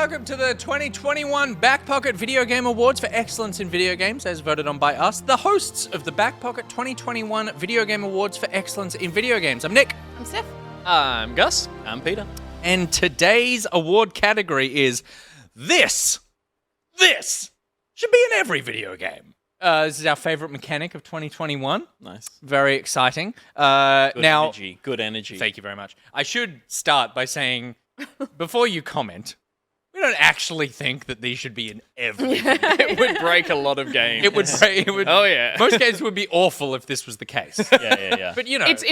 welcome to the 2021 Back Pocket Video Game Awards for Excellence in Video Games, as voted on by us, the hosts of the Back Pocket 2021 Video Game Awards for Excellence in Video Games. I'm Nick. I'm Steph. I'm Gus. I'm Peter. And today's award category is This should be in every video game. This is our favorite mechanic of 2021. Nice. Very exciting. Good energy. Thank you very much. I should start by saying, before you comment, we don't actually think that these should be in every game. It would break a lot of games. It would. Oh, yeah. Most games would be awful if this was the case. Yeah. But you know, It's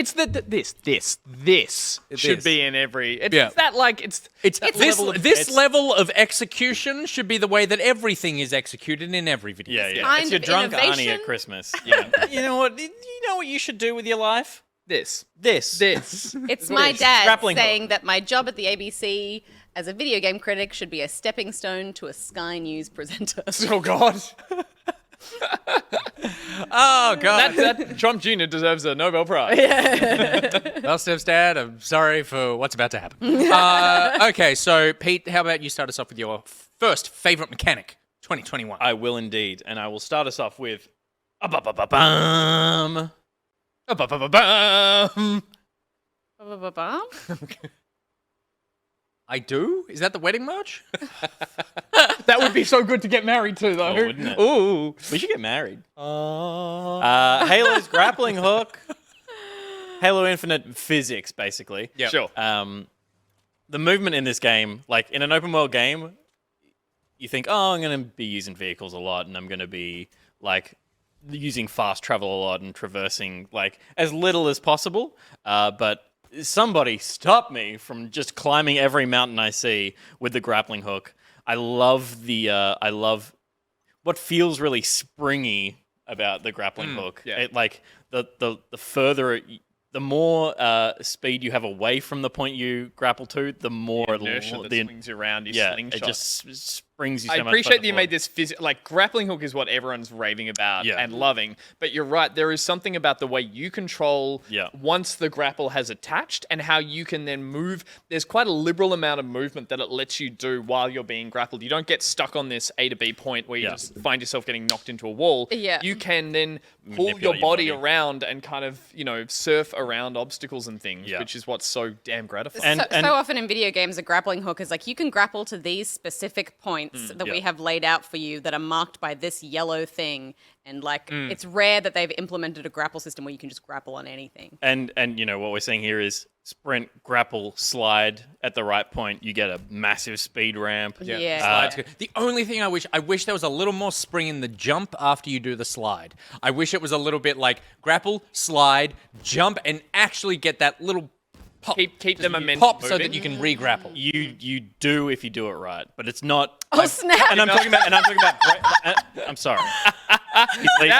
this should be in every. It's that like it's that this level of execution should be the way that everything is executed in every video. Yeah. Kind It's your of drunk innovation. auntie at Christmas. Yeah. You know what? You know what you should do with your life? This. It's my dad Grappling hook. saying that my job at the ABC as a video game critic should be a stepping stone to a Sky News presenter. Oh God. Oh god. that Trump Jr. deserves a Nobel Prize. Well, Steph's dad, I'm sorry for what's about to happen. Okay, so Pete, how about you start us off with your first favorite mechanic, 2021? I will indeed, and I will start us off with. Ba-ba-ba-ba-bum. Ba-ba-ba-ba-bum. I do? Is that the wedding march? That would be so good to get married to, though. Oh, wouldn't it? Ooh. We should get married. Halo's grappling hook. Halo Infinite physics, basically. Yeah. Sure. The movement in this game, like in an open world game, you think, oh, I'm going to be using vehicles a lot, and I'm going to be like using fast travel a lot and traversing like as little as possible. But somebody stop me from just climbing every mountain I see with the grappling hook. I love what feels really springy about the grappling hook. yeah. It like the further the more speed you have away from the point you grapple to, the more Inertia that swings you around, you slingshot. it just springs you so I much appreciate further that you made this like grappling hook is what everyone's raving about Yeah. and loving, but you're right, there is something about the way you control once the grapple has attached and how you can then move. There's quite a liberal amount of movement that it lets you do while you're being grappled. You don't get stuck on this A to B point where you just find yourself getting knocked into a wall. Yeah. You can then pull Manipulate your your body body. around and kind of, surf around obstacles and things, Yeah. which is what's so damn gratifying. So often in video games, a grappling hook is like you can grapple to these specific points that we have laid out for you that are marked by this yellow thing. And like it's rare that they've implemented a grapple system where you can just grapple on anything. And what we're seeing here is sprint, grapple, slide at the right point. You get a massive speed ramp. Yeah. Slide's good. The only thing I wish there was a little more spring in the jump after you do the slide. I wish it was a little bit like grapple, slide, jump, and actually get that little pop. Keep the momentum pop so moving. that you can re-grapple. You do if you do it right, but it's not. Oh, snap. And I'm talking about. I'm sorry. He's leaving. He's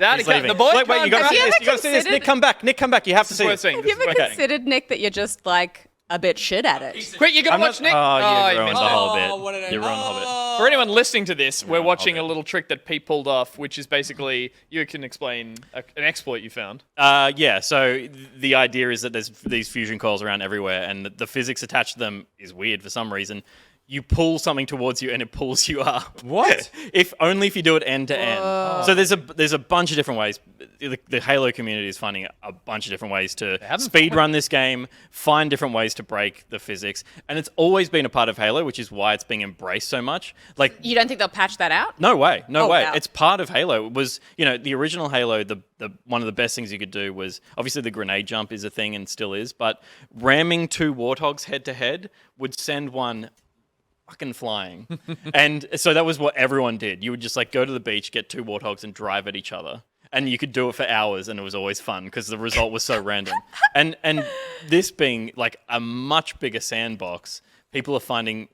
out He's again. leaving. The boy Wait, you got to Have see you this. ever You got to see this. considered- Nick, come back. Nick, come back. You have to see worth this. seeing. Have you ever Okay. considered, Nick, that you're just like a bit shit at it? Quick, you gotta I'm watch not- Nick. Oh, you you ruined missed the it. whole what did I- bit. You ruined the whole bit. For anyone listening to this, we're watching a Hobbit. little trick that Pete pulled off, which is basically, you can explain an exploit you found. So the idea is that there's these fusion coils around everywhere, and the physics attached to them is weird for some reason. You pull something towards you, and it pulls you up. What? If you do it end to end. So there's a bunch of different ways. The Halo community is finding a bunch of different ways to speed run this game, find different ways to break the physics, and it's always been a part of Halo, which is why it's being embraced so much. Like, You don't think they'll patch that out? no way. Oh, wow. It's part of Halo. It was, the original Halo, the one of the best things you could do was, obviously the grenade jump is a thing and still is, but ramming two warthogs head to head would send one fucking flying. And so that was what everyone did. You would just like go to the beach, get two warthogs and drive at each other. And you could do it for hours, and it was always fun because the result was so random. And this being like a much bigger sandbox, people are finding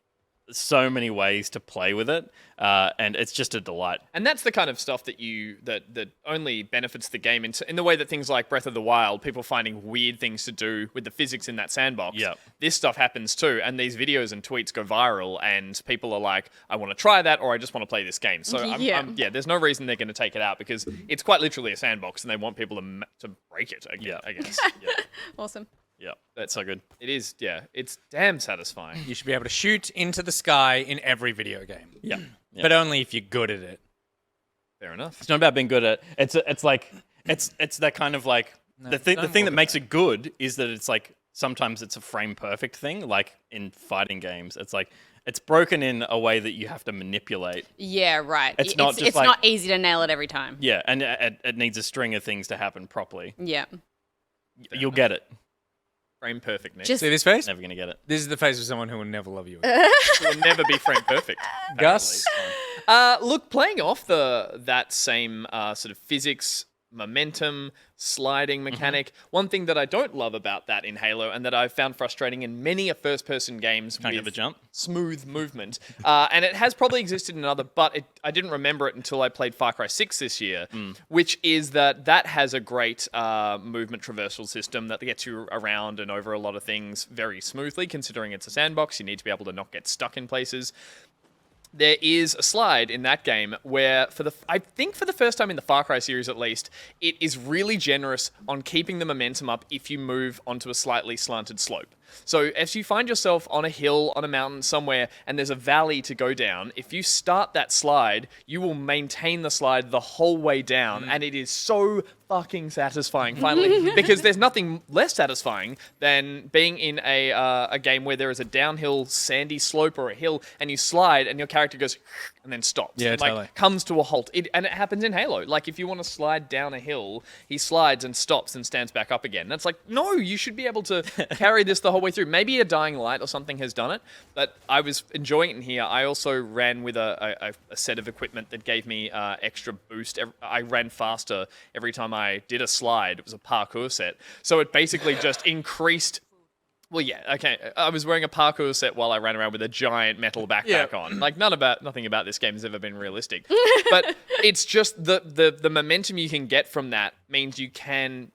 so many ways to play with it, and it's just a delight. And that's the kind of stuff that that only benefits the game in the way that things like Breath of the Wild, people finding weird things to do with the physics in that sandbox. Yep. This stuff happens too, and these videos and tweets go viral, and people are like, I want to try that, or I just want to play this game. So there's no reason they're going to take it out because it's quite literally a sandbox, and they want people to break it. I guess. Awesome. Yeah, that's so good. It is, yeah. It's damn satisfying. You should be able to shoot into the sky in every video game. Yeah. But only if you're good at it. Fair enough. It's not about being good at it. It's like it's that kind of like the thing that makes it good is that it's like sometimes it's a frame perfect thing. Like in fighting games, it's like it's broken in a way that you have to manipulate. Yeah, right. It's not just it's not easy to nail it every time. Yeah, and it needs a string of things to happen properly. Yeah. You'll get it. Frame perfect, Nick. Just See this face? Never gonna get it. This is the face of someone who will never love you. It will never be frame perfect. Gus? Look, playing off that same sort of physics, momentum, sliding mechanic, one thing that I don't love about that in Halo and that I've found frustrating in many a first-person games Can't with give a jump. smooth movement, and it has probably existed in other, but I didn't remember it until I played Far Cry 6 this year, which is that has a great movement traversal system that gets you around and over a lot of things very smoothly, considering it's a sandbox. You need to be able to not get stuck in places. There is a slide in that game where, I think for the first time in the Far Cry series at least, it is really generous on keeping the momentum up if you move onto a slightly slanted slope. So if you find yourself on a hill, on a mountain somewhere, and there's a valley to go down, if you start that slide, you will maintain the slide the whole way down, and it is so fucking satisfying finally, because there's nothing less satisfying than being in a game where there is a downhill sandy slope or a hill, and you slide, and your character goes and then stops. Yeah, and, totally. Comes to a halt. And it happens in Halo. Like, if you want to slide down a hill, he slides and stops and stands back up again. And it's like, no, you should be able to carry this the whole way through. Maybe a dying light or something has done it, but I was enjoying it in here. I also ran with a set of equipment that gave me extra boost. I ran faster every time I did a slide. It was a parkour set. So it basically just increased. Well, yeah, okay. I was wearing a parkour set while I ran around with a giant metal backpack on. Like, nothing about this game has ever been realistic. But it's just the momentum you can get from that means you can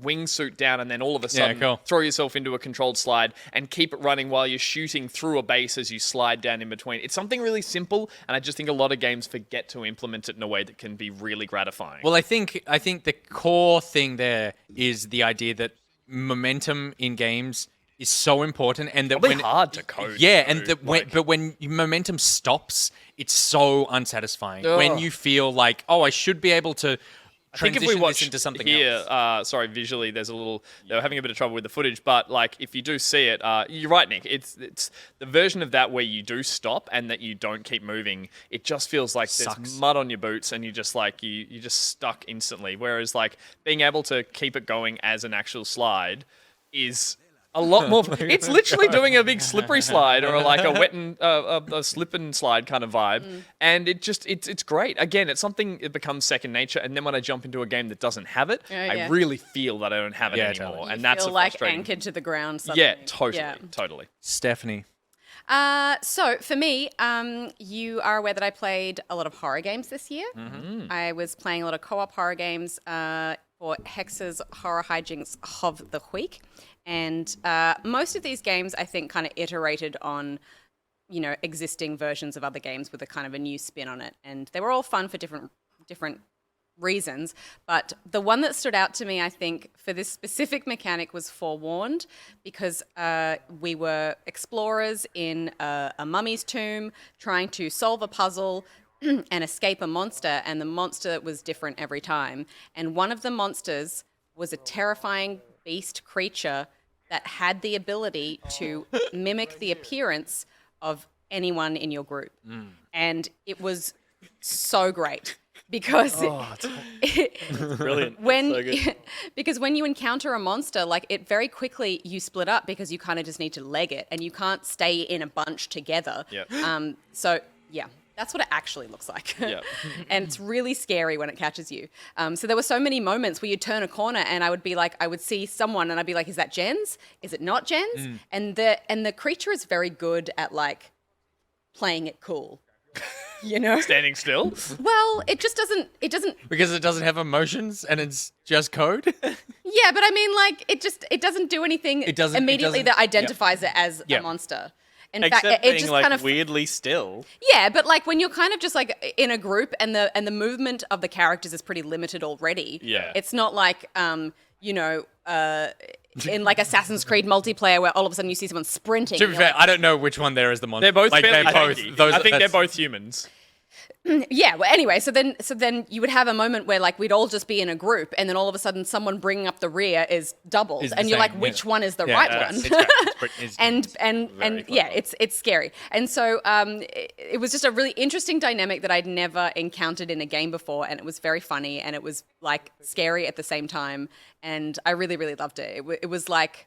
wingsuit down and then all of a sudden throw yourself into a controlled slide and keep it running while you're shooting through a base as you slide down in between. It's something really simple, and I just think a lot of games forget to implement it in a way that can be really gratifying. Well, I think the core thing there is the idea that momentum in games is so important, and that Probably hard to code. Yeah, too, and but when your momentum stops, it's so unsatisfying. Ugh. When you feel like, oh, I should be able to I think if we transition watch this into something here, else. visually, they were having a bit of trouble with the footage, but like if you do see it, you're right, Nick. It's the version of that where you do stop and that you don't keep moving. It just feels like there's mud on your boots and you just like you're just stuck instantly. Whereas like being able to keep it going as an actual slide is a lot more. It's literally doing a big slippery slide or like a wet and a slip and slide kind of vibe, and it's great. Again, it's something that becomes second nature. And then when I jump into a game that doesn't have it, I really feel that I don't have it anymore, totally. and that's feel like frustrating. anchored to the ground. Suddenly. Yeah, totally. Stephanie. So for me, you are aware that I played a lot of horror games this year. I was playing a lot of co-op horror games for Hex's Horror Hijinks of the Week. And most of these games, I think, kind of iterated on, existing versions of other games with a kind of a new spin on it. And they were all fun for different reasons. But the one that stood out to me, I think, for this specific mechanic was FOREWARNED, because we were explorers in a mummy's tomb trying to solve a puzzle and escape a monster. And the monster was different every time. And one of the monsters was a terrifying beast creature that had the ability to mimic the appearance of anyone in your group. And it was so great because It's brilliant. when So good. because when you encounter a monster, like it very quickly you split up because you kind of just need to leg it and you can't stay in a bunch together. Yep. So yeah. That's what it actually looks like. Yeah. And it's really scary when it catches you. So there were so many moments where you'd turn a corner and I would be like, I would see someone and I'd be like, is that Jen's? Is it not Jen's? And the creature is very good at like playing it cool. Standing still. Well, it doesn't Because it doesn't have emotions and it's just code? Yeah, but I mean like it doesn't do anything immediately that identifies it as a monster. In Except fact, being it just like kind of weirdly still. Yeah, but like when you're kind of just like in a group and the movement of the characters is pretty limited already. Yeah. It's not like in like Assassin's Creed multiplayer where all of a sudden you see someone sprinting. To be fair, I don't know which one there is the monster. They're both like, fairly they're both tanky. those. I think they're that's- both humans. Yeah. Well, anyway, so then you would have a moment where like we'd all just be in a group, and then all of a sudden someone bringing up the rear is doubled, Is the and you're same, like, which yeah. one is the Yeah, right it's- one? it's great. It's pretty- it's and very yeah, clever. it's scary. And so it was just a really interesting dynamic that I'd never encountered in a game before, and it was very funny, and it was like scary at the same time, and I really really loved it. It was like.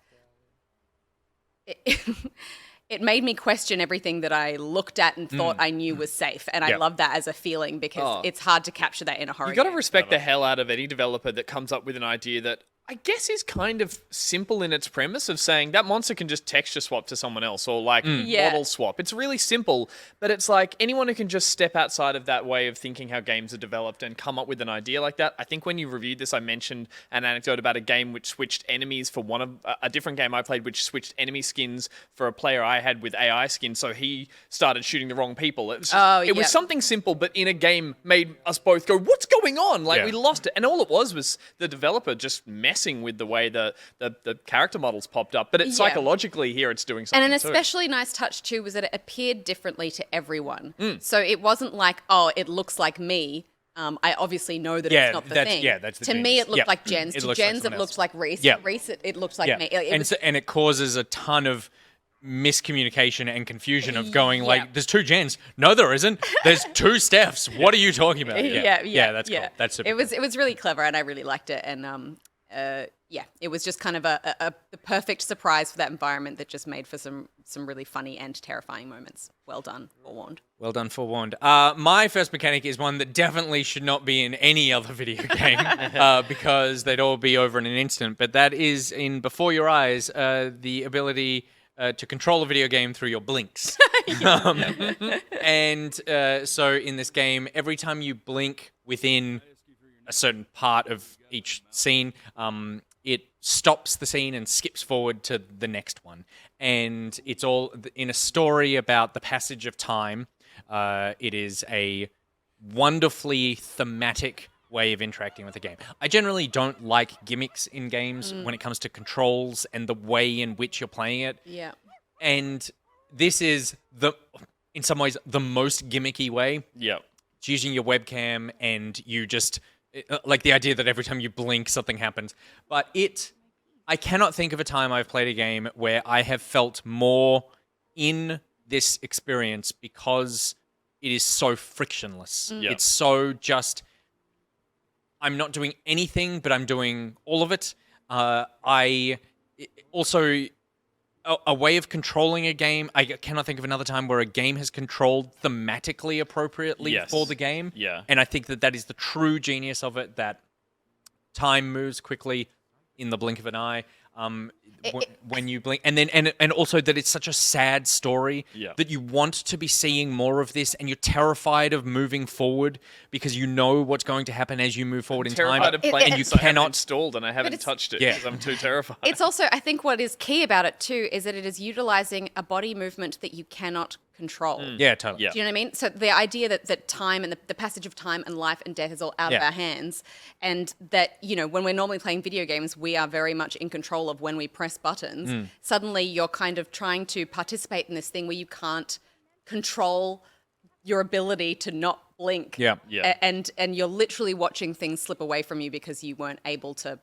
It made me question everything that I looked at and thought I knew was safe, and I Yeah. love that as a feeling because it's hard to capture that in a horror You got to game. respect the hell out of any developer that comes up with an idea that I guess is kind of simple in its premise of saying that monster can just texture swap to someone else or like Yeah. model swap. It's really simple, but it's like anyone who can just step outside of that way of thinking how games are developed and come up with an idea like that. I think when you reviewed this, I mentioned an anecdote about a game which switched enemies for one of a different game I played, which switched enemy skins for a player I had with AI skins. So he started shooting the wrong people. It was, just, it was yeah. something simple, but in a game made us both go, "What's going on?" Like Yeah. we lost it, and all it was the developer just messing with the way the character models popped up. But it's Yeah. psychologically here, it's doing something. And an too. especially nice touch too was that it appeared differently to everyone. Mm. So it wasn't like, oh, it looks like me. I obviously know that Yeah, it's not the that's- thing. yeah, that's the to me, Jens. it looked Yeah. like Jens. It To looks like Jens, it someone looked else. like Reese. Yeah. Reese, it looked like Yeah. me. It and, was- so, and it causes a ton of miscommunication and confusion of going Yeah. like, there's two Jens. No, there isn't. There's two Stephs. What are you talking about? yeah, that's cool. That's super It was really clever, and I really liked it. And yeah, it was just kind of the perfect surprise for that environment that just made for some really funny and terrifying moments. Well done, forewarned. Well done, forewarned. My first mechanic is one that definitely should not be in any other video game because they'd all be over in an instant. But that is in Before Your Eyes, the ability to control a video game through your blinks. And so in this game, every time you blink within a certain part of each scene, it stops the scene and skips forward to the next one. And it's all in a story about the passage of time. It is a wonderfully thematic way of interacting with the game. I generally don't like gimmicks in games when it comes to controls and the way in which you're playing it. Yeah. And this is in some ways, the most gimmicky way. Yeah. It's using your webcam and you just, like the idea that every time you blink, something happens. But I cannot think of a time I've played a game where I have felt more in this experience because it is so frictionless. Yeah. It's so just, I'm not doing anything, but I'm doing all of it. Also, a way of controlling a game, I cannot think of another time where a game has controlled thematically appropriately Yes. for the game. Yeah. And I think that is the true genius of it, that time moves quickly in the blink of an eye. When you blink, and then and also that it's such a sad story Yeah. that you want to be seeing more of this, and you're terrified of moving forward because you know what's going to happen as you move forward in time, terrified of playing and you this. I haven't cannot. installed and I haven't it's- touched it Yeah. because I'm too terrified. It's also, I think what is key about it too is that it is utilizing a body movement that you cannot control. Yeah, totally. Yeah. Do you know what I mean? So the idea that time and the passage of time and life and death is all out of Yeah. our hands, and that, you know, when we're normally playing video games, we are very much in control of when we press buttons. Suddenly you're kind of trying to participate in this thing where you can't control your ability to not blink. Yeah. Yeah. And you're literally watching things slip away from you because you weren't able to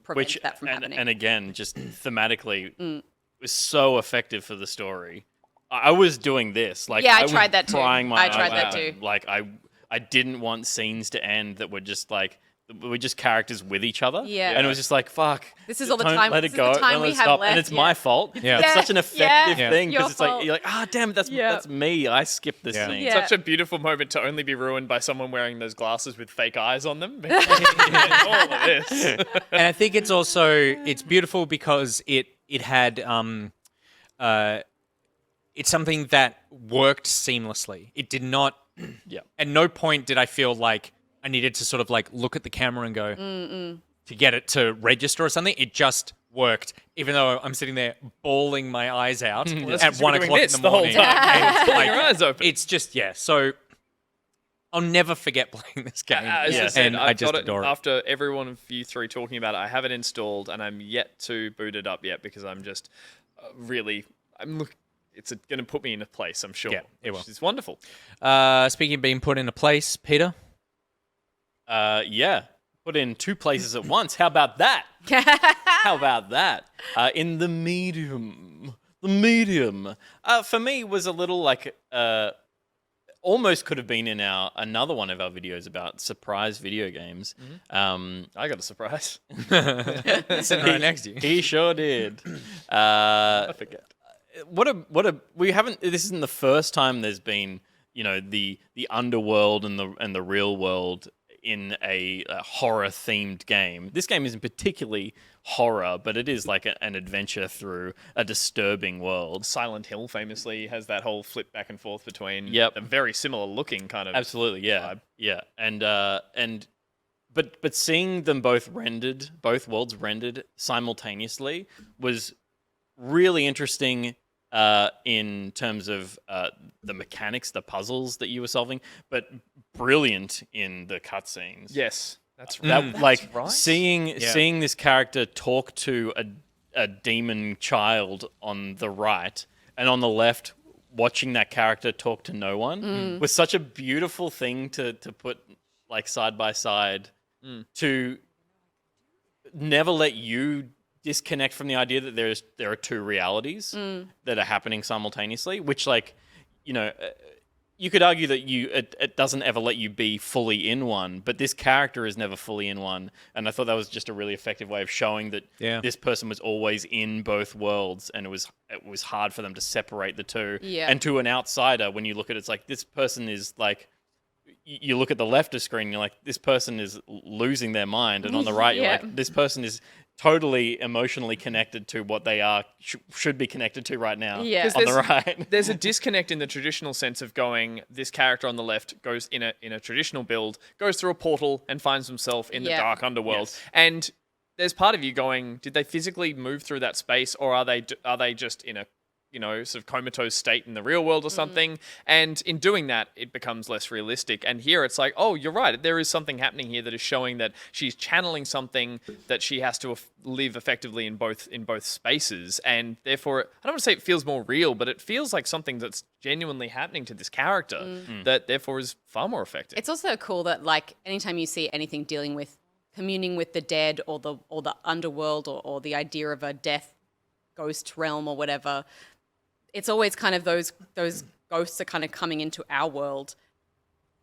prevent that from happening. And again, just thematically, was so effective for the story. I was doing this, like Yeah, I was tried that too. crying my I tried eyes that out. too. Like I didn't want scenes to end that were just like we're just characters with each other. Yeah. And it was just like, fuck. This is all the don't time- Let this it is the go. time don't let we it have stop. left, And it's yeah. my fault. Yeah. It's such an effective yeah. thing Your because it's like fault. you're like, damn it, that's me. I skipped this Yeah. scene. Yeah. Such a beautiful moment to only be ruined by someone wearing those glasses with fake eyes on them. All of this. And I think it's also it's beautiful because it had it's something that worked seamlessly. It did not. Yeah. At no point did I feel like I needed to sort of like look at the camera and go to get it to register or something. It just worked, even though I'm sitting there bawling my eyes out That's at 'cause you were 1 doing o'clock in this the the whole morning. time. And, Pulling like, your eyes open. It's just So I'll never forget playing this game. As I said, and I I've just got it adore it. after every one of you three talking about it. I have it installed, and I'm yet to boot it up yet because I'm just it's going to put me in a place, I'm sure. Yeah, it will. Which is wonderful. Speaking of being put in a place, Peter. Yeah. Put in 2 places at once. How about that? How about that? In the medium. The medium. For me, was a little like... almost could have been in another one of our videos about surprise video games. I got a surprise. Sitting right next to you. He sure did. I forget. We haven't. This isn't the first time there's been, the underworld and the real world in a horror themed game. This game isn't particularly horror, but it is like an adventure through a disturbing world. Silent Hill famously has that whole flip back and forth between Yep. a very similar looking kind of Absolutely, yeah, vibe. yeah, but seeing them both worlds rendered simultaneously was really interesting in terms of the mechanics, the puzzles that you were solving, but brilliant in the cutscenes. Yes, that's right. Seeing this character talk to a demon child on the right, and on the left watching that character talk to no one was such a beautiful thing to put like side by side, to never let you disconnect from the idea that there are 2 realities that are happening simultaneously, which you could argue that it doesn't ever let you be fully in one, but this character is never fully in one, and I thought that was just a really effective way of showing that this person was always in both worlds, and it was hard for them to separate the 2. Yeah. And to an outsider, when you look at it, it's like this person is like, you look at the left of screen, you're like, this person is losing their mind, and on the right, you're like, this person is totally emotionally connected to what they are should be connected to right now. Yeah. On the right. There's a disconnect in the traditional sense of going, this character on the left goes in a traditional build, goes through a portal and finds himself in the dark underworld. Yes. And there's part of you going, did they physically move through that space, or are they just in a sort of comatose state in the real world or something? And in doing that, it becomes less realistic. And here it's like, oh, you're right. There is something happening here that is showing that she's channeling something that she has to live effectively in both spaces. And therefore, I don't want to say it feels more real, but it feels like something that's genuinely happening to this character that therefore is far more effective. It's also cool that like anytime you see anything dealing with communing with the dead or the underworld or the idea of a death ghost realm or whatever, it's always kind of those ghosts are kind of coming into our world,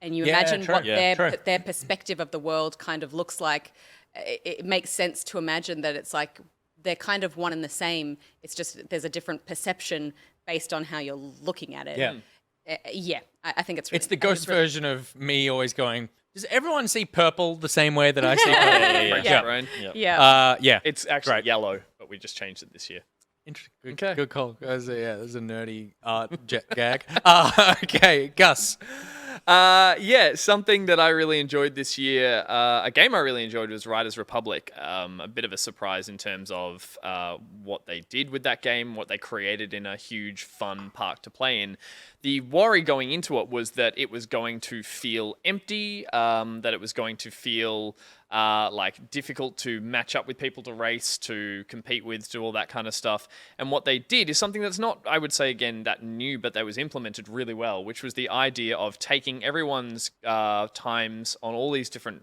and you imagine what their perspective of the world kind of looks like. It makes sense to imagine that it's like they're kind of one and the same. It's just there's a different perception based on how you're looking at it. Yeah. I think it's really, It's the ghost version of me always going, does everyone see purple the same way that I see purple? Brian. Yeah. It's actually yellow, but we just changed it this year. Interesting. Good call. There's a nerdy art gag. Okay, Gus. Something that I really enjoyed this year, a game I really enjoyed was Riders Republic. A bit of a surprise in terms of what they did with that game, what they created in a huge, fun park to play in. The worry going into it was that it was going to feel empty, that it was going to feel like difficult to match up with people to race, to compete with, do all that kind of stuff. And what they did is something that's not, I would say again, that new, but that was implemented really well, which was the idea of taking everyone's times on all these different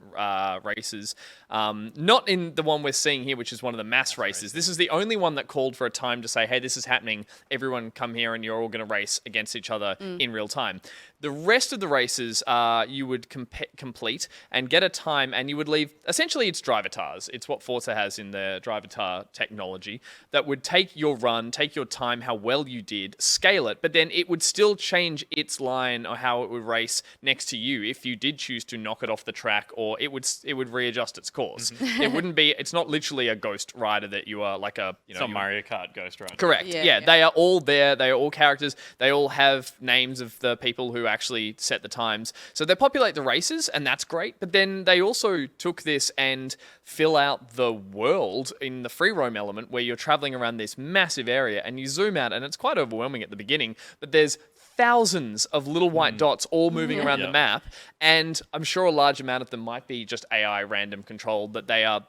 races, not in the one we're seeing here, which is one of the mass races. This is the only one that called for a time to say, hey, this is happening, everyone come here and you're all going to race against each other in real time. The rest of the races you would complete and get a time, and you would leave. Essentially, it's drivatars. It's what Forza has in their drivatar technology that would take your run, take your time, how well you did, scale it, but then it would still change its line or how it would race next to you if you did choose to knock it off the track, or it would readjust its course. It wouldn't be. It's not literally a ghost rider that you are like a. It's not Mario Kart Ghost Rider. Correct. Yeah, they are all there. They are all characters. They all have names of the people who actually set the times. So they populate the races, and that's great. But then they also took this and fill out the world in the free roam element where you're traveling around this massive area and you zoom out, and it's quite overwhelming at the beginning, but there's thousands of little white dots all moving around the map, and I'm sure a large amount of them might be just AI random controlled, that they are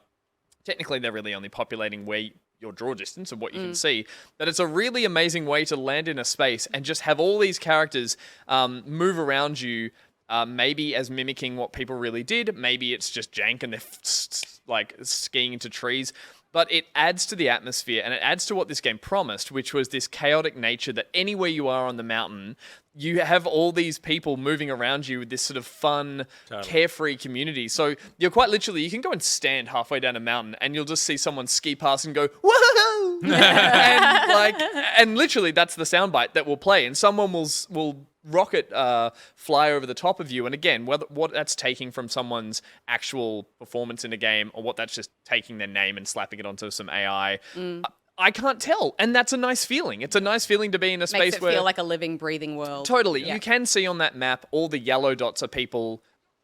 technically they're really only populating where your draw distance of what you can see. But it's a really amazing way to land in a space and just have all these characters move around you. Maybe as mimicking what people really did. Maybe it's just jank and they're like skiing into trees. But it adds to the atmosphere and it adds to what this game promised, which was this chaotic nature that anywhere you are on the mountain, you have all these people moving around you with this sort of fun, carefree community. So you're quite literally, you can go and stand halfway down a mountain and you'll just see someone ski past and go, whoa! and literally that's the soundbite that will play. And someone will rocket fly over the top of you, and again, what that's taking from someone's actual performance in a game or what that's just taking their name and slapping it onto some AI, I can't tell, and that's a nice feeling. It's a nice feeling to be in a space Makes it where feel like a living, breathing world. Totally, you can see on that map all the yellow dots are people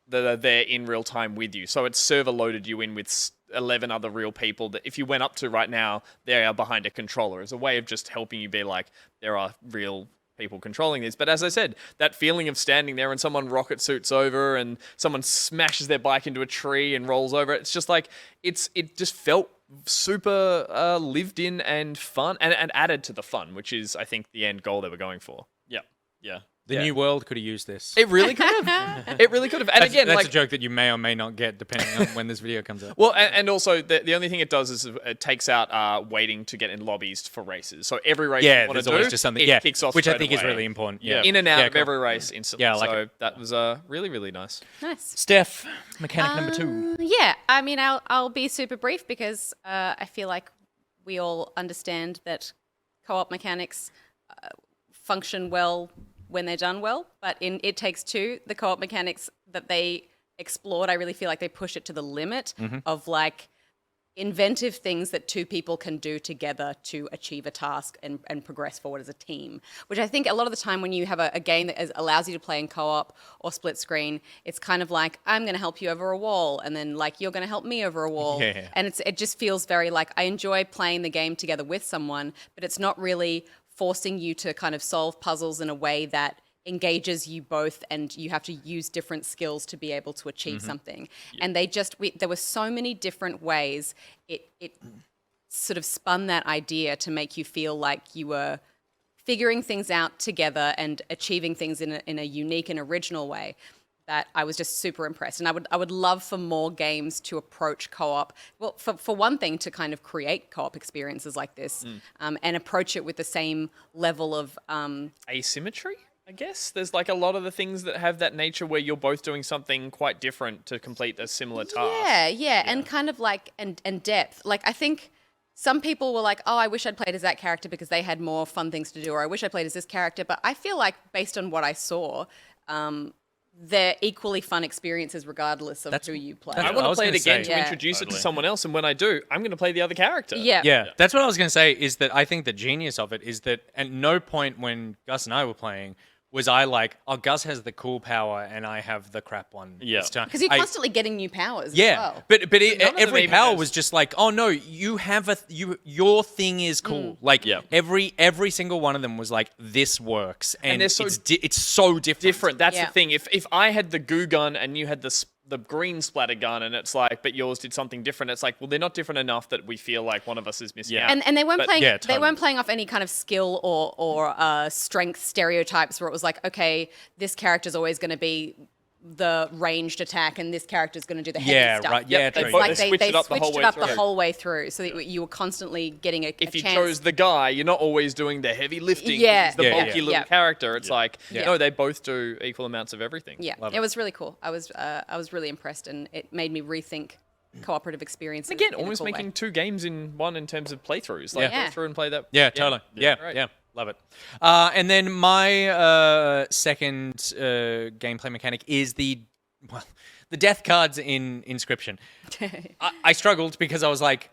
that are there in real time with you, so it's server loaded you in with 11 other real people that if you went up to right now, they are behind a controller as a way of just helping you be like, there are real people controlling this. But as I said, that feeling of standing there and someone rocket suits over and someone smashes their bike into a tree and rolls over, it's just like, it just felt super lived in and fun and added to the fun, which is, I think, the end goal they were going for. Yeah. The new world could have used this. It really could have. It really could have. And that's, again, that's like a joke that you may or may not get depending on when this video comes out. well, and also the only thing it does is it takes out waiting to get in lobbies for races. So every race you want to do, always just something. it kicks off which I straight think is away. really important. Yeah, In and out of cool. every race instantly. Yeah, I like so it. that was really, really nice. Nice. Steph, mechanic number 2. Yeah, I mean, I'll be super brief because I feel like we all understand that co-op mechanics function well when they're done well, but in It Takes Two, the co-op mechanics that they explored, I really feel like they push it to the limit of like inventive things that two people can do together to achieve a task and progress forward as a team, which I think a lot of the time when you have a game that allows you to play in co-op or split screen, it's kind of like, I'm going to help you over a wall, and then like you're going to help me over a wall. Yeah. And it just feels very like, I enjoy playing the game together with someone, but it's not really forcing you to kind of solve puzzles in a way that engages you both, and you have to use different skills to be able to achieve something. Yeah. And there were so many different ways it sort of spun that idea to make you feel like you were figuring things out together and achieving things in a unique and original way, that I was just super impressed. And I would love for more games to approach co-op. Well, for one thing, to kind of create co-op experiences like this, and approach it with the same level of Asymmetry, I guess. There's like a lot of the things that have that nature where you're both doing something quite different to complete a similar task. Yeah, and kind of like and depth. Like I think some people were like, oh, I wish I'd played as that character because they had more fun things to do, or I wish I played as this character. But I feel like based on what I saw, they're equally fun experiences regardless of who you play. I want to play it again to Yeah. introduce it to someone else, and when I do, I'm going to play the other character. Yeah. That's what I was going to say, is that I think the genius of it is that at no point when Gus and I were playing was I like, oh, Gus has the cool power and I have the crap one. Yeah. Because you're constantly getting new powers as well. But none of every them power even was just like, oh no, you have your thing is cool. Like every single one of them was like, this works, and they're so it's so different. That's the thing. If I had the goo gun and you had the green splatter gun, and it's like, but yours did something different. It's like, well, they're not different enough that we feel like one of us is missing out. And they weren't playing. yeah, They totally. weren't playing off any kind of skill or strength stereotypes where it was like, okay, this character's always going to be the ranged attack, and this character's going to do the heavy stuff. Right. Yeah, They true. both- Like They they switched it up the switched whole it way up the through. whole way through, so that you were constantly getting a if you chance. chose the guy, you're not always doing the heavy lifting. Yeah. He's the Yeah, bulky yeah. little character. It's like, Yeah. no, they both do equal amounts of everything. Yeah, Love it was really cool. I was really impressed, and it made me rethink cooperative experiences. Again, in a almost cool way. making two games in one in terms of playthroughs. Like, Yeah. go through and play that. Yeah, totally. Yeah, Right. yeah. Love it. And then my second gameplay mechanic is the death cards in Inscription. I struggled because I was like,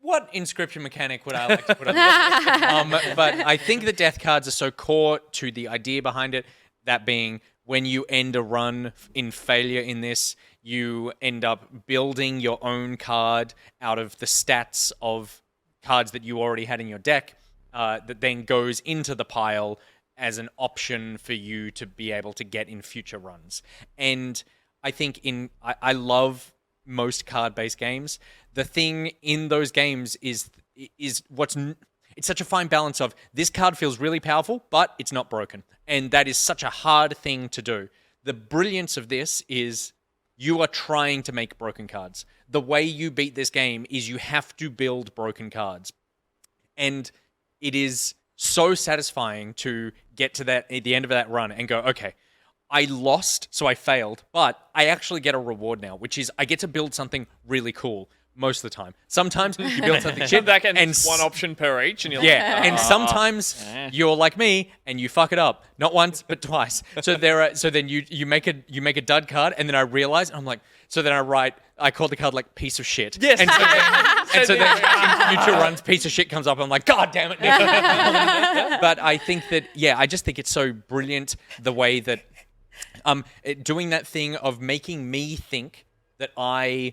what Inscription mechanic would I like to put on this? But I think the death cards are so core to the idea behind it, that being when you end a run in failure in this, you end up building your own card out of the stats of cards that you already had in your deck, that then goes into the pile as an option for you to be able to get in future runs. And I think I love most card-based games. The thing in those games is it's such a fine balance of this card feels really powerful, but it's not broken. And that is such a hard thing to do. The brilliance of this is you are trying to make broken cards. The way you beat this game is you have to build broken cards. And it is so satisfying to get to that at the end of that run and go, okay, I lost, so I failed, but I actually get a reward now, which is I get to build something really cool most of the time. Sometimes you build something shit, Back and and one option per each, and you're yeah, like, and sometimes you're like me and you fuck it up, not once but twice. So then you make a dud card, and then I realize, and I'm like, so then I call the card like piece of shit. Yes. And so then in future runs, piece of shit comes up. I'm like, God damn it. But I think that, I just think it's so brilliant the way that doing that thing of making me think that I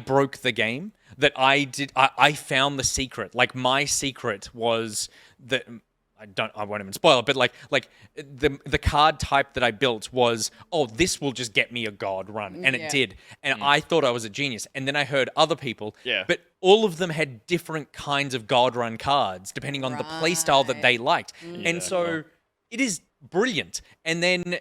broke the game, that I found the secret. Like, my secret was that I won't even spoil it, but like the card type that I built was, oh, this will just get me a god run, and it did. And I thought I was a genius. And then I heard other people, but all of them had different kinds of god run cards depending on the play style that they liked. And so it is brilliant. And then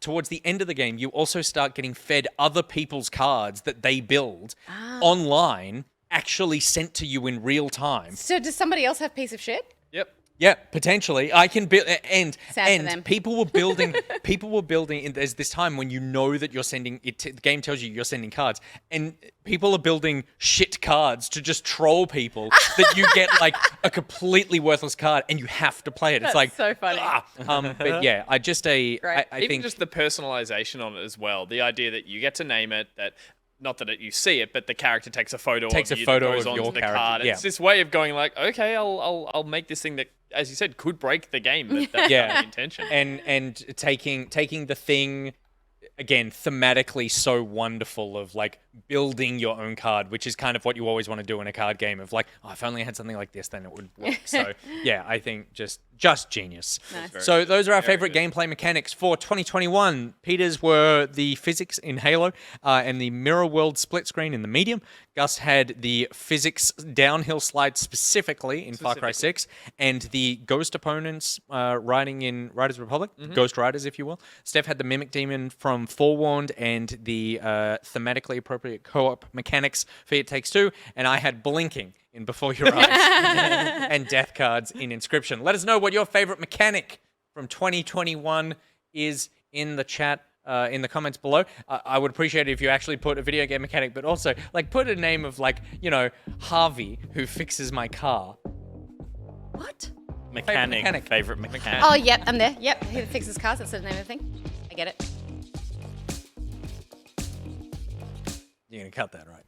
towards the end of the game, you also start getting fed other people's cards that they build online, actually sent to you in real time. So does somebody else have piece of shit? Yep. Yeah, potentially. I can build, and Sad for them. people were building. There's this time when you know that you're sending it. The game tells you you're sending cards, and people are building shit cards to just troll people. That you get like a completely worthless card, and you have to play it. It's like so funny. But yeah, I Right. I Even think just the personalization on it as well. The idea that you get to name it, that not that you see it, but the character takes a photo of you that goes onto your the character. card. Yeah. It's this way of going like, okay, I'll make this thing that, as you said, could break the game. But that's not the intention. and taking the thing again thematically so wonderful of like building your own card, which is kind of what you always want to do in a card game of like, oh, if only I had something like this, then it would work. So yeah, I think just genius. Nice. So those are our favorite gameplay mechanics for 2021. Peter's were the physics in Halo and the mirror world split screen in the medium. Gus had the physics downhill slide specifically in Far Cry 6 and the ghost opponents riding in Riders Republic, Ghost Riders, if you will. Steph had the Mimic Demon from FOREWARNED and the thematically appropriate co-op mechanics for It Takes Two, and I had blinking in Before Your Eyes and death cards in Inscryption. Let us know what your favorite mechanic from 2021 is in the chat. In the comments below. I would appreciate it if you actually put a video game mechanic, but also like put a name of like, Harvey, who fixes my car. What? Mechanic. Favorite mechanic. Oh, yep, I'm there. Yep, who fixes cars? That's the name of the thing. I get it. You're gonna cut that, right?